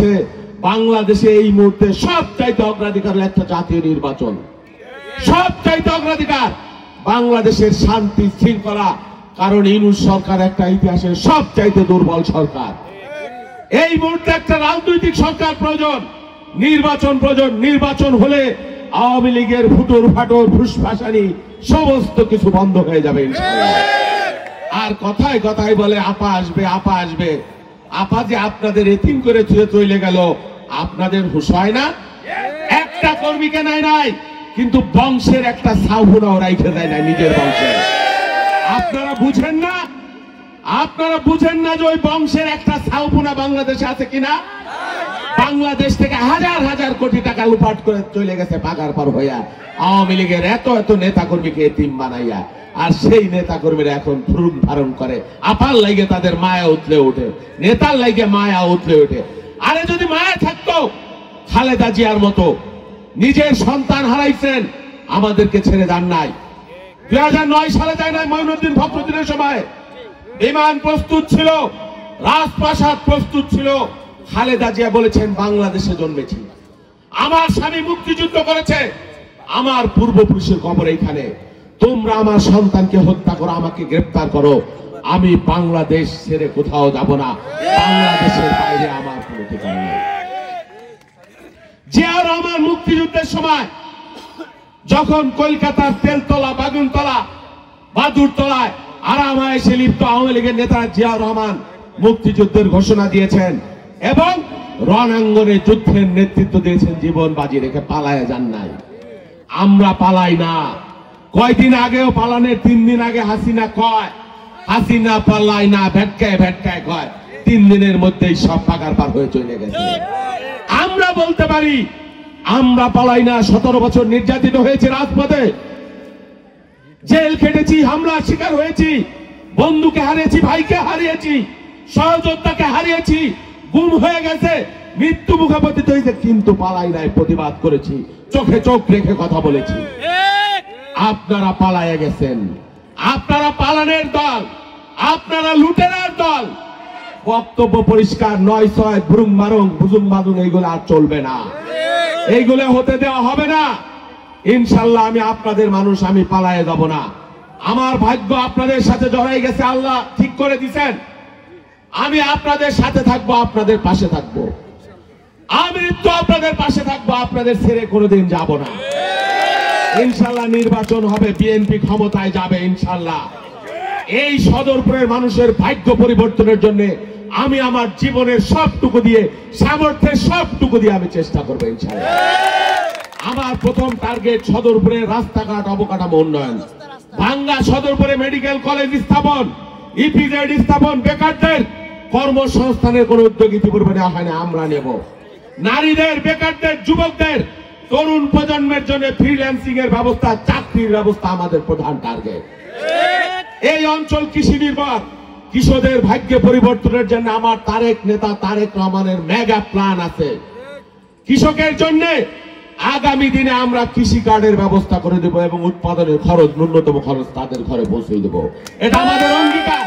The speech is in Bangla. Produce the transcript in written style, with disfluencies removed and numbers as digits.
হচ্ছে বাংলাদেশে এই মুহূর্তে সবচাইতে অগ্রাধিকার একটা জাতীয় নির্বাচন, সবচাইতে অগ্রাধিকার বাংলাদেশের শান্তি শৃঙ্খলা। কারণ ইউনূস সরকার একটা ইতিহাসের সবচাইতে দুর্বল সরকার। এই মুহূর্তে একটা রাজনৈতিক সরকার প্রয়োজন, নির্বাচন প্রয়োজন। নির্বাচন হলে আওয়ামী লীগের ফুটুর ফাটুর ফুসফাসানি সমস্ত কিছু বন্ধ হয়ে যাবে ইনশাআল্লাহ। আর কথায় কথায় বলে আপা আসবে, আপা আসবে। আপা যে আপনাদের এতিম করে ছুঁয়ে চলে গেল, আপনাদের হুঁশ হয় না? একটা কর্মীকে নাই, কিন্তু বংশের একটা সাউনাও রাইখে দেয় না নিজের বংশে। আপনারা বুঝেন না? আপনারা বুঝেন না যে ওই বংশের একটা সাউনা বাংলাদেশে আছে কিনা? বাংলাদেশ থেকে হাজার হাজার কোটি টাকা লুপাট করে চলে গেছে পাগার পার হইয়া আওয়ামী লীগের এত এত নেতা কর্মীকে এতিম বানাইয়া। আর সেই নেতা কর্মীরা এখন ফুরুক ধারণ করে, আপার লাইগে তাদের মায়া উতলে ওঠে, নেতার লাইগে মায়া উতলে ওঠে। আরে যদি মায়া থাকতো, খালেদা জিয়ার মতো নিজের সন্তান হারাইছেন, আমাদেরকে ছেড়ে যান নাই। 2009 সালে যায় নাই মঈনুদ্দিন ফখরুদ্দিনের সময় বিমান প্রস্তুত ছিল, রাজপ্রাসাদ প্রস্তুত ছিল। খালেদা জিয়া বলেছেন বাংলাদেশে জন্মেছি, আমার স্বামী মুক্তিযুদ্ধ করেছে, আমার পূর্বপুরুষের কবর এইখানে, তোমরা আমার সন্তানকে হত্যা করো, আমাকে গ্রেফতার করো, আমি বাংলাদেশ ছেড়ে কোথাও যাব না, বাংলাদেশের বাইরে আমার কোনো ঠিকানা নেই। জিয়া রহমান মুক্তিযুদ্ধের সময় যখন কলকাতার তেলতলা, বাগুনতলা, বাদুরতলায় আরামায়েশে লিপ্ত আওয়ামী লীগের নেতা জিয়া রহমান মুক্তিযুদ্ধের ঘোষণা দিয়েছেন এবং রণাঙ্গনে যুদ্ধের নেতৃত্ব দিয়েছেন, জীবন বাজি রেখে পালায় যান নাই। আমরা পালাই না। কয়দিন আগেও পালানের 3 দিন আগে হাসিনা কয়, হাসিনা পালাই না, ভেটকায় ভেটকায় কয়, 3 দিনের মধ্যেই সব পাকার পার হয়ে চলে গেছে। আমরা বলতে পারি আমরা পালাই না। 17 বছর নির্যাতিত হয়েছে রাজপথে, জেল খেটেছি, হামলার শিকার হয়েছি, বন্ধুকে হারিয়েছি, ভাইকে হারিয়েছি, সহযোদ্ধাকে হারিয়েছি, গুম হয়ে গেছে, মৃত্যু মুখে পতিত হয়েছে, কিন্তু পালাই নাই, প্রতিবাদ করেছি, চোখে চোখ রেখে কথা বলেছি। আপনারা পালায়ে গেছেন, আপনারা পালানের দল, আপনারা লুটেরার দল। বক্তব্য পরিষ্কার, 9-6 ভ্রুং মারুং বুজুং মাদুং এইগুলো আর চলবে না, এইগুলো হতে দেওয়া হবে না ইনশাল্লাহ। আমি আপনাদের মানুষ, আমি পালায়ে যাব না। আমার ভাগ্য আপনাদের সাথে জড়াই গেছে, আল্লাহ ঠিক করে দিয়েছেন। আমি আপনাদের সাথে থাকবো, আপনাদের পাশে থাকবো, আমি তো আপনাদের পাশে থাকবো, আপনাদের ছেড়ে কোনোদিন যাব না ইনশাল্লাহ। নির্বাচন হবে, বিএনপি ক্ষমতায় যাবে ইনশাল্লাহ। এই সদরপুরের মানুষের ভাগ্য পরিবর্তনের জন্য আমি আমার জীবনের সবটুকু দিয়ে, সামর্থ্যের সবটুকু দিয়ে আমি চেষ্টা করবো ইনশাল্লাহ। আমার প্রথম টার্গেট সদরপুরের রাস্তাঘাট অবকাঠামো উন্নয়ন, ভাঙ্গা সদরপুরে মেডিকেল কলেজ স্থাপন, ইপিজেড স্থাপন, বেকারদের কর্মসংস্থানের কোন উদ্যোগ ইতিপূর্বে নেওয়া হয়নি, আমরা নেব। নারীদের, বেকারদের, যুবকদের, তরুণ প্রজন্মের জন্য ফ্রিল্যান্সিং এর ব্যবস্থা, চাকরির ব্যবস্থা আমাদের প্রধান টার্গেট। এই অঞ্চল কৃষি নির্ভর, কৃষকদের ভাগ্য পরিবর্তনের জন্য আমার তারেক নেতা তারেক রহমানের মেগা প্ল্যান আছে। কৃষকের জন্য আগামী দিনে আমরা কৃষি কার্ডের ব্যবস্থা করে দেব এবং উৎপাদনের খরচ, ন্যূনতম খরচ তাদের ঘরে পৌঁছে দেব। এটা আমাদের অঙ্গীকার।